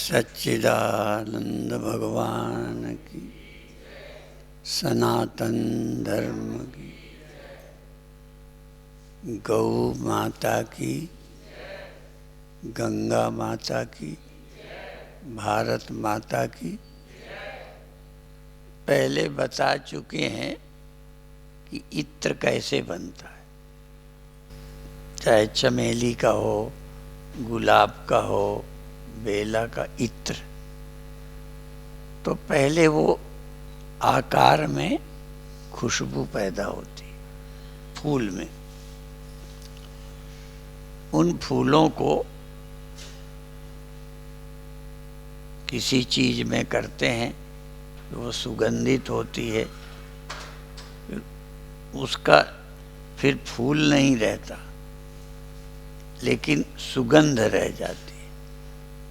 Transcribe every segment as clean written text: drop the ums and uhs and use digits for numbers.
सच्चिदानंद भगवान की, सनातन धर्म की, गौ माता की, गंगा माता की, भारत माता की। पहले बता चुके हैं कि इत्र कैसे बनता है, चाहे चमेली का हो, गुलाब का हो, बेला का इत्र। तो पहले वो आकार में खुशबू पैदा होती है फूल में। उन फूलों को किसी चीज में करते हैं, वो सुगंधित होती है, उसका फिर फूल नहीं रहता लेकिन सुगंध रह जाती है।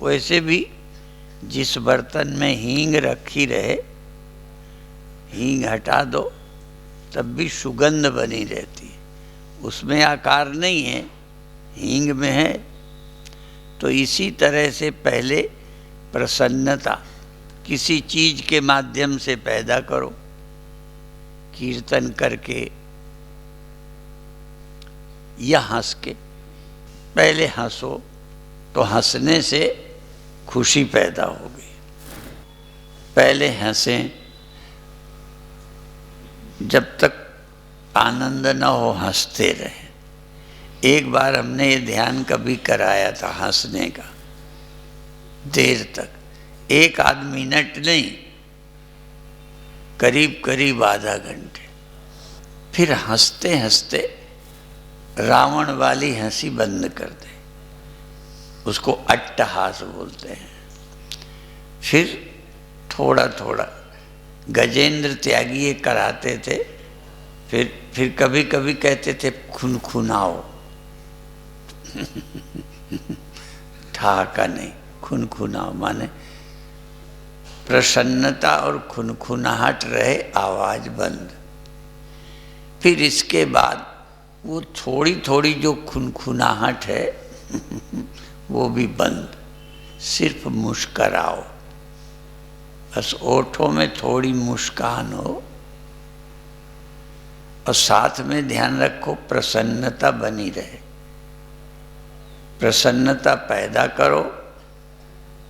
वैसे भी जिस बर्तन में हींग रखी रहे, हींग हटा दो तब भी सुगंध बनी रहती है, उसमें आकार नहीं है, हींग में है। तो इसी तरह से पहले प्रसन्नता किसी चीज के माध्यम से पैदा करो, कीर्तन करके या हंस के। पहले हंसो तो हंसने से खुशी पैदा होगी। पहले हंसें, जब तक आनंद न हो हंसते रहें। एक बार हमने ये ध्यान कभी कराया था हंसने का, देर तक, 1 आध मिनट नहीं, करीब करीब आधा घंटे। फिर हंसते हंसते रावण वाली हंसी बंद कर दे, उसको अट्टहास बोलते हैं। फिर थोड़ा थोड़ा गजेंद्र त्यागी ये कराते थे। फिर कभी कभी कहते थे खुनखुनाओ ठहाका नहीं, खुनखुनाओ माने प्रसन्नता और खुनखुनाहट रहे, आवाज बंद। फिर इसके बाद वो थोड़ी थोड़ी जो खुनखुनाहट है वो भी बंद, सिर्फ मुस्कराओ, बस ओठों में थोड़ी मुस्कान हो। और साथ में ध्यान रखो प्रसन्नता बनी रहे, प्रसन्नता पैदा करो।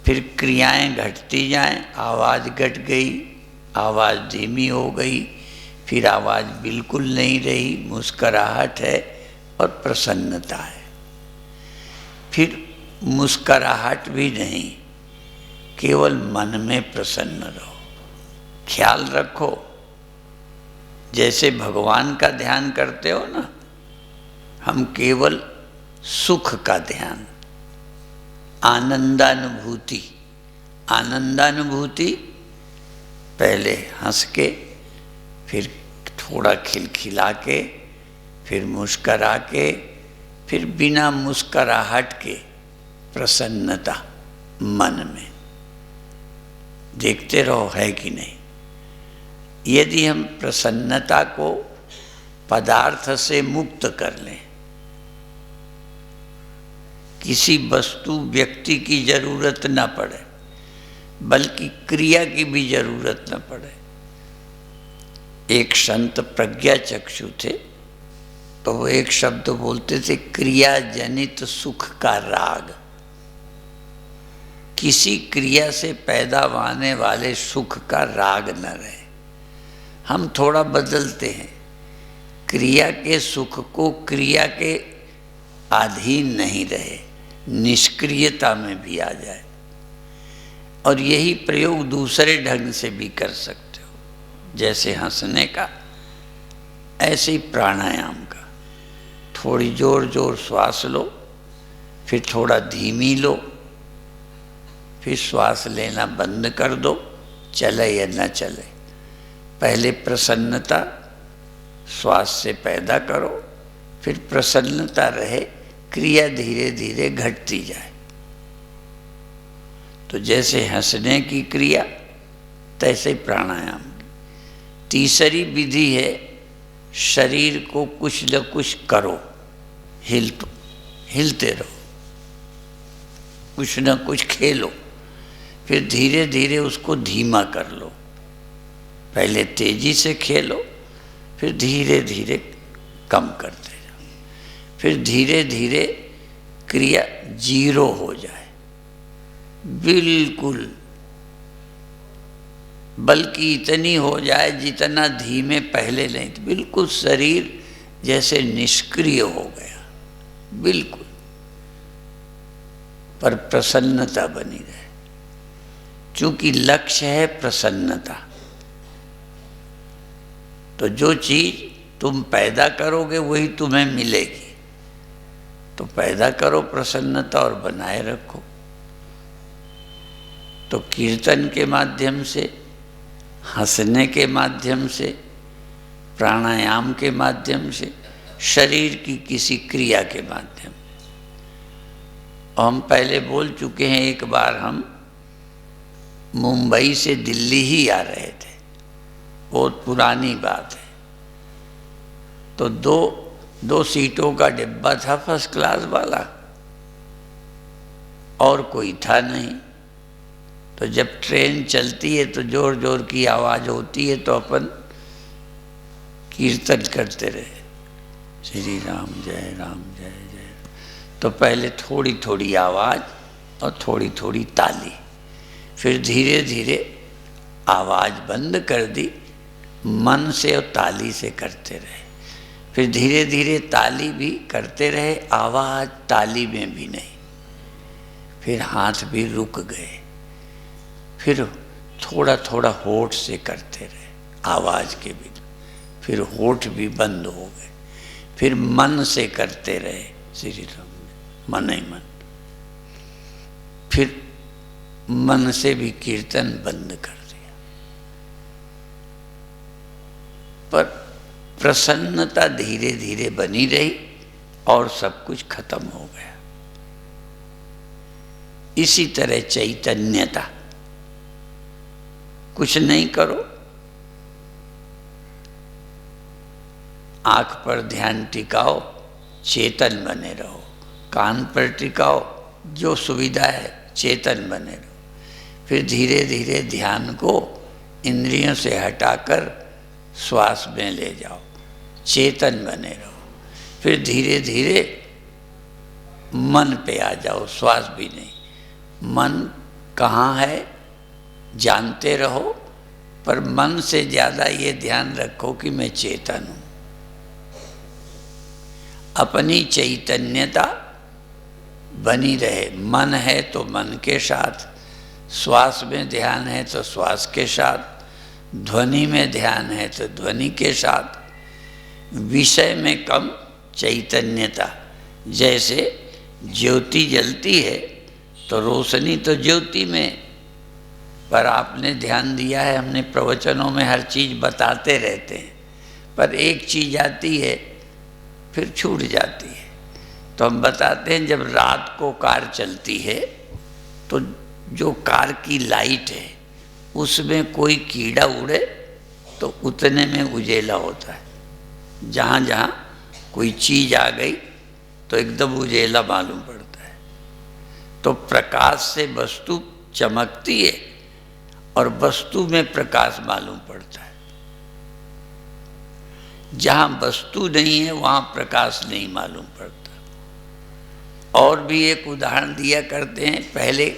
फिर क्रियाएं घटती जाएं, आवाज घट गई, आवाज धीमी हो गई, फिर आवाज बिल्कुल नहीं रही, मुस्कराहट है और प्रसन्नता है। फिर मुस्कराहट भी नहीं, केवल मन में प्रसन्न रहो। ख्याल रखो, जैसे भगवान का ध्यान करते हो ना, हम केवल सुख का ध्यान, आनंदानुभूति। आनंदानुभूति पहले हंस के, फिर थोड़ा खिलखिला के, फिर मुस्करा के, फिर बिना मुस्कराहट के प्रसन्नता मन में। देखते रहो है कि नहीं। यदि हम प्रसन्नता को पदार्थ से मुक्त कर लें, किसी वस्तु व्यक्ति की जरूरत न पड़े, बल्कि क्रिया की भी जरूरत न पड़े। एक संत प्रज्ञा चक्षु थे, तो वो एक शब्द बोलते थे, क्रिया जनित सुख का राग। किसी क्रिया से पैदा होने वाले सुख का राग न रहे। हम थोड़ा बदलते हैं, क्रिया के सुख को क्रिया के अधीन नहीं रहे, निष्क्रियता में भी आ जाए। और यही प्रयोग दूसरे ढंग से भी कर सकते हो, जैसे हंसने का, ऐसे ही प्राणायाम का। थोड़ी जोर जोर श्वास लो, फिर थोड़ा धीमी लो, फिर श्वास लेना बंद कर दो, चले या न चले। पहले प्रसन्नता श्वास से पैदा करो, फिर प्रसन्नता रहे, क्रिया धीरे धीरे घटती जाए। तो जैसे हंसने की क्रिया, तैसे प्राणायाम की। तीसरी विधि है, शरीर को कुछ न कुछ करो, हिलते रहो, कुछ न कुछ खेलो। फिर धीरे धीरे उसको धीमा कर लो। पहले तेजी से खेलो, फिर धीरे धीरे कम करते जाओ, फिर धीरे धीरे क्रिया जीरो हो जाए, बिल्कुल, बल्कि इतनी हो जाए जितना धीमे पहले नहीं था, बिल्कुल शरीर जैसे निष्क्रिय हो गया, बिल्कुल, पर प्रसन्नता बनी रहे। चूंकि लक्ष्य है प्रसन्नता, तो जो चीज तुम पैदा करोगे वही तुम्हें मिलेगी। तो पैदा करो प्रसन्नता और बनाए रखो। तो कीर्तन के माध्यम से, हंसने के माध्यम से, प्राणायाम के माध्यम से, शरीर की किसी क्रिया के माध्यम से। हम पहले बोल चुके हैं, एक बार हम मुंबई से दिल्ली ही आ रहे थे, बहुत पुरानी बात है। तो दो सीटों का डिब्बा था फर्स्ट क्लास वाला, और कोई था नहीं। तो जब ट्रेन चलती है तो जोर जोर की आवाज़ होती है, तो अपन कीर्तन करते रहे, श्री राम जय राम जय जय। तो पहले थोड़ी थोड़ी आवाज़ और थोड़ी थोड़ी ताली, फिर धीरे धीरे आवाज़ बंद कर दी, मन से और ताली से करते रहे। फिर धीरे धीरे ताली भी करते रहे, आवाज़ ताली में भी नहीं। फिर हाथ भी रुक गए। फिर थोड़ा थोड़ा होठ से करते रहे, आवाज़ के भी। फिर होठ भी बंद हो गए। फिर मन से करते रहे, श्री राम, मन ही मन। फिर मन से भी कीर्तन बंद कर दिया। पर प्रसन्नता धीरे धीरे बनी रही और सब कुछ खत्म हो गया। इसी तरह चैतन्यता, कुछ नहीं करो, आंख पर ध्यान टिकाओ, चेतन बने रहो। कान पर टिकाओ, जो सुविधा है, चेतन बने रहो। फिर धीरे धीरे ध्यान को इंद्रियों से हटाकर श्वास में ले जाओ, चेतन बने रहो। फिर धीरे धीरे मन पे आ जाओ, श्वास भी नहीं। मन कहाँ है जानते रहो, पर मन से ज़्यादा ये ध्यान रखो कि मैं चेतन हूँ। अपनी चैतन्यता बनी रहे। मन है तो मन के साथ, श्वास में ध्यान है तो श्वास के साथ, ध्वनि में ध्यान है तो ध्वनि के साथ, विषय में कम चैतन्यता। जैसे ज्योति जलती है तो रोशनी तो ज्योति में, पर आपने ध्यान दिया है, हमने प्रवचनों में हर चीज़ बताते रहते हैं, पर एक चीज़ आती है फिर छूट जाती है। तो हम बताते हैं, जब रात को कार चलती है तो जो कार की लाइट है उसमें कोई कीड़ा उड़े तो उतने में उजेला होता है। जहाँ जहाँ कोई चीज़ आ गई तो एकदम उजेला मालूम पड़ता है। तो प्रकाश से वस्तु चमकती है और वस्तु में प्रकाश मालूम पड़ता है। जहाँ वस्तु नहीं है वहाँ प्रकाश नहीं मालूम पड़ता। और भी एक उदाहरण दिया करते हैं, पहले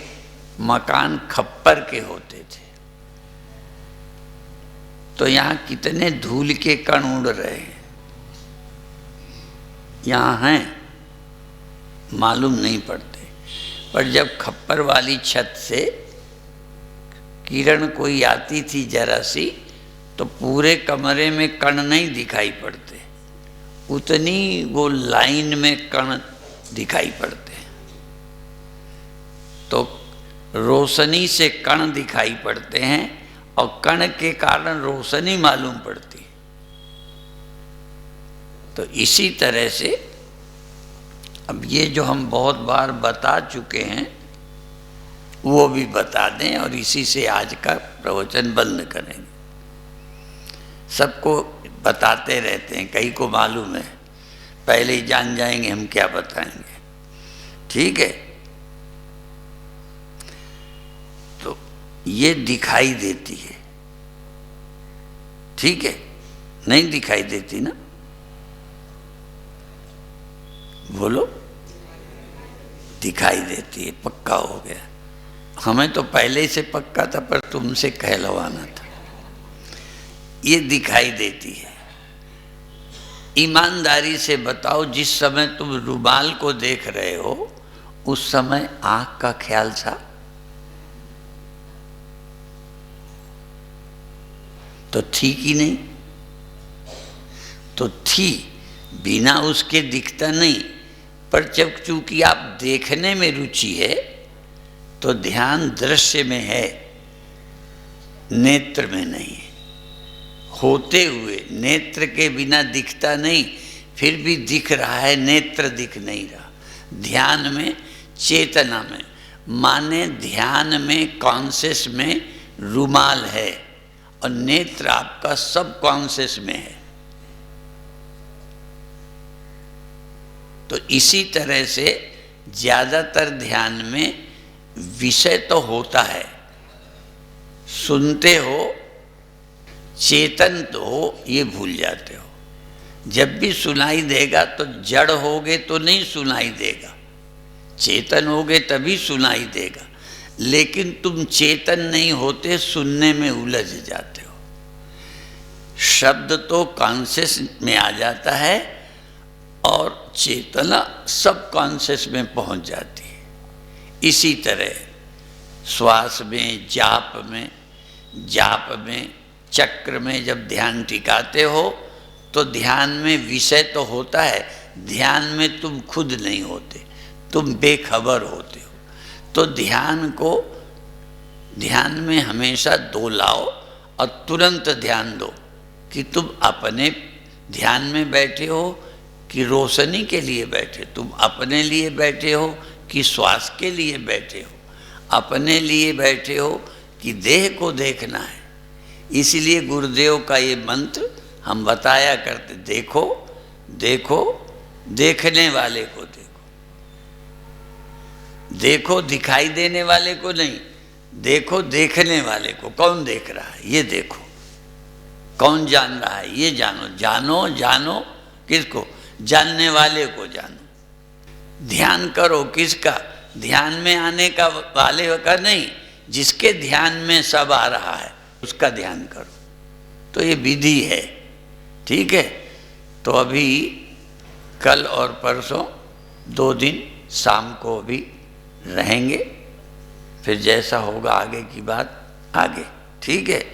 मकान खप्पर के होते थे, तो यहाँ कितने धूल के कण उड़ रहे हैं, यहाँ हैं मालूम नहीं पड़ते। पर जब खप्पर वाली छत से किरण कोई आती थी जरा सी, तो पूरे कमरे में कण नहीं दिखाई पड़ते, उतनी वो लाइन में कण दिखाई पड़ते हैं। तो रोशनी से कण दिखाई पड़ते हैं और कण के कारण रोशनी मालूम पड़ती है। तो इसी तरह से अब ये जो हम बहुत बार बता चुके हैं वो भी बता दें, और इसी से आज का प्रवचन बंद करेंगे। सबको बताते रहते हैं, कई को मालूम है, पहले ही जान जाएंगे हम क्या बताएंगे। ठीक है, तो ये दिखाई देती है, ठीक है? नहीं दिखाई देती ना? बोलो। दिखाई देती है, पक्का हो गया। हमें तो पहले ही से पक्का था, पर तुमसे कहलवाना था। ये दिखाई देती है। ईमानदारी से बताओ, जिस समय तुम रुमाल को देख रहे हो उस समय आंख का ख्याल था? तो थी कि नहीं? तो थी, बिना उसके दिखता नहीं। पर जब चूंकि आप देखने में रुचि है तो ध्यान दृश्य में है, नेत्र में नहीं है। होते हुए नेत्र के बिना दिखता नहीं, फिर भी दिख रहा है, नेत्र दिख नहीं रहा। ध्यान में, चेतना में, माने ध्यान में, कॉन्शियस में रुमाल है और नेत्र आपका सब कॉन्शियस में है। तो इसी तरह से ज्यादातर ध्यान में विषय तो होता है, सुनते हो, चेतन तो हो, ये भूल जाते हो। जब भी सुनाई देगा तो जड़ होगे तो नहीं सुनाई देगा, चेतन होगे तभी सुनाई देगा। लेकिन तुम चेतन नहीं होते, सुनने में उलझ जाते हो। शब्द तो कॉन्शियस में आ जाता है और चेतना सब कॉन्शियस में पहुंच जाती है। इसी तरह श्वास में, जाप में, चक्र में जब ध्यान टिकाते हो तो ध्यान में विषय तो होता है, ध्यान में तुम खुद नहीं होते, तुम बेखबर होते हो। तो ध्यान में हमेशा दो लाओ और तुरंत ध्यान दो कि तुम अपने ध्यान में बैठे हो कि रोशनी के लिए बैठे, तुम अपने लिए बैठे हो कि श्वास के लिए बैठे हो, अपने लिए बैठे हो कि देह को देखना है। इसलिए गुरुदेव का ये मंत्र हम बताया करते, देखो देखो, देखने वाले को देखो। देखो दिखाई देने वाले को नहीं, देखो देखने वाले को। कौन देख रहा है ये देखो, कौन जान रहा है ये जानो। जानो किसको? जानने वाले को जानो। ध्यान करो किसका? ध्यान में आने का वाले का नहीं, जिसके ध्यान में सब आ रहा है उसका ध्यान करो। तो ये विधि है, ठीक है? तो अभी कल और परसों 2 दिन शाम को अभी रहेंगे, फिर जैसा होगा आगे की बात आगे, ठीक है?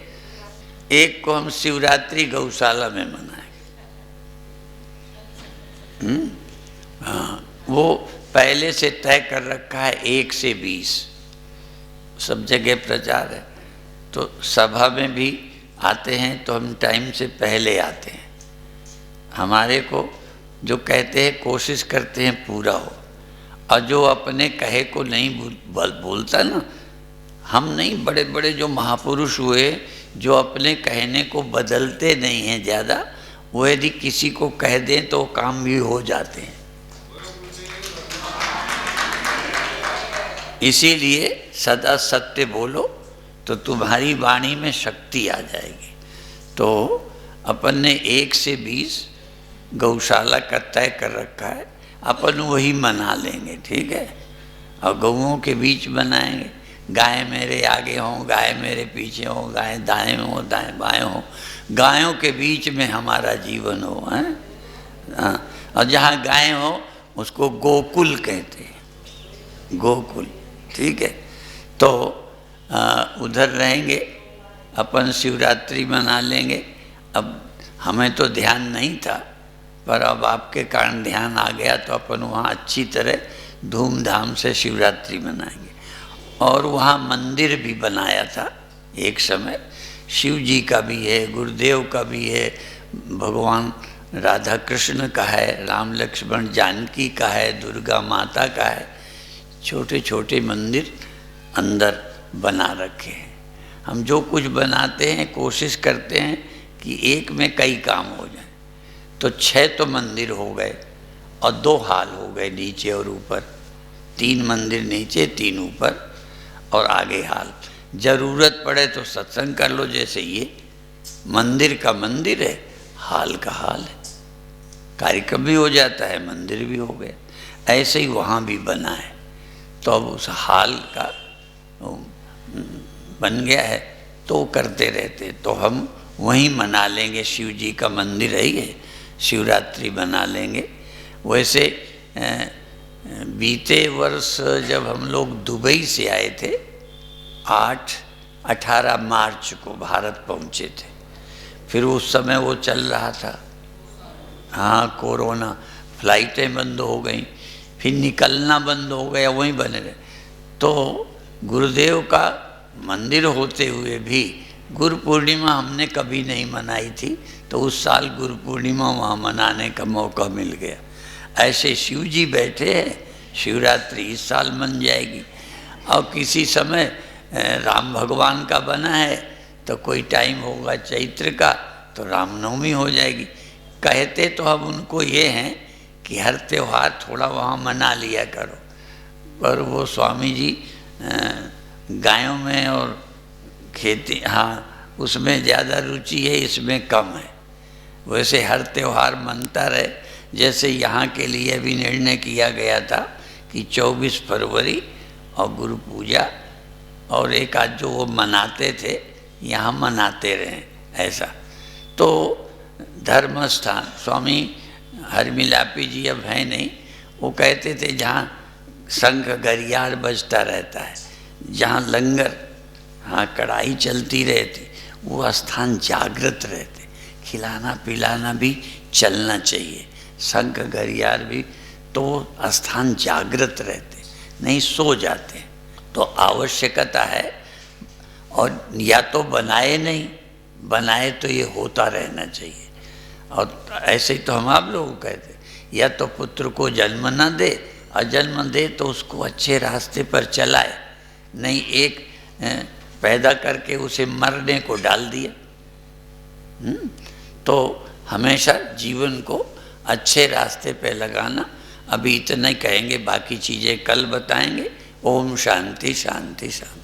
एक को हम शिवरात्रि गौशाला में मनाएंगे। हाँ, वो पहले से तय कर रखा है, 1 से 20 सब जगह प्रचार है। तो सभा में भी आते हैं तो हम टाइम से पहले आते हैं। हमारे को जो कहते हैं कोशिश करते हैं पूरा हो, और जो अपने कहे को नहीं बोलता ना, हम नहीं, बड़े बड़े जो महापुरुष हुए जो अपने कहने को बदलते नहीं हैं ज़्यादा, वो यदि किसी को कह दें तो काम भी हो जाते हैं। इसीलिए सदा सत्य बोलो तो तुम्हारी वाणी में शक्ति आ जाएगी। तो अपन ने 1 से 20 गौशाला का तय कर रखा है, अपन वही मना लेंगे, ठीक है? और गौओं के बीच बनाएंगे, गाय मेरे आगे हों, गाय मेरे पीछे हो, गाय दाएं हो, दाएं बाएं हो, गायों के बीच में हमारा जीवन हो, हैं? और जहाँ गाय हो उसको गोकुल कहते हैं, गोकुल, ठीक है? तो उधर रहेंगे, अपन शिवरात्रि मना लेंगे। अब हमें तो ध्यान नहीं था, पर अब आपके कारण ध्यान आ गया, तो अपन वहाँ अच्छी तरह धूमधाम से शिवरात्रि मनाएंगे। और वहाँ मंदिर भी बनाया था एक समय, शिव जी का भी है, गुरुदेव का भी है, भगवान राधा कृष्ण का है, राम लक्ष्मण जानकी का है, दुर्गा माता का है। छोटे छोटे मंदिर अंदर बना रखे हैं। हम जो कुछ बनाते हैं कोशिश करते हैं कि एक में कई काम हो जाए। तो 6 तो मंदिर हो गए और 2 हाल हो गए, नीचे और ऊपर। 3 मंदिर नीचे, 3 ऊपर और आगे हाल। ज़रूरत पड़े तो सत्संग कर लो, जैसे ये मंदिर का मंदिर है, हाल का हाल है, कार्यक्रम भी हो जाता है, मंदिर भी हो गया, ऐसे ही वहाँ भी बना है। तो अब उस हाल का बन गया है तो करते रहते, तो हम वहीं मना लेंगे, शिव जी का मंदिर है ये, शिवरात्रि मना लेंगे। वैसे बीते वर्ष जब हम लोग दुबई से आए थे, 18 मार्च को भारत पहुँचे थे, फिर उस समय वो चल रहा था, हाँ कोरोना, फ्लाइटें बंद हो गई, फिर निकलना बंद हो गया, वहीं बने रहे। तो गुरुदेव का मंदिर होते हुए भी गुरु पूर्णिमा हमने कभी नहीं मनाई थी, तो उस साल गुरु पूर्णिमा वहाँ मनाने का मौका मिल गया। ऐसे शिव जी बैठे हैं, शिवरात्रि इस साल मन जाएगी, और किसी समय राम भगवान का बना है तो कोई टाइम होगा चैत्र का तो रामनवमी हो जाएगी। कहते तो अब उनको ये हैं कि हर त्यौहार थोड़ा वहाँ मना लिया करो, पर वो स्वामी जी गायों में और खेती, हाँ उसमें ज़्यादा रुचि है, इसमें कम है। वैसे हर त्यौहार मनता रहे, जैसे यहाँ के लिए भी निर्णय किया गया था कि 24 फरवरी और गुरु पूजा और एक आध जो वो मनाते थे यहाँ मनाते रहें, ऐसा। तो धर्म स्थान स्वामी हरमिलापी जी अब हैं नहीं, वो कहते थे जहाँ शंख घरियाल बजता रहता है, जहाँ लंगर, हाँ कढ़ाई चलती रहती, वो स्थान जागृत रहते, खिलाना पिलाना भी चलना चाहिए, शंख घरियाल भी, तो स्थान जागृत रहते, नहीं सो जाते। तो आवश्यकता है, और या तो बनाए नहीं, बनाए तो ये होता रहना चाहिए। और ऐसे ही तो हम आप लोगों को कहते, या तो पुत्र को जन्म न दे, और जन्म दे तो उसको अच्छे रास्ते पर चलाए, नहीं एक पैदा करके उसे मरने को डाल दिया। तो हमेशा जीवन को अच्छे रास्ते पे लगाना। अभी इतना ही कहेंगे, बाकी चीज़ें कल बताएंगे। ओम शांति शांति शांति।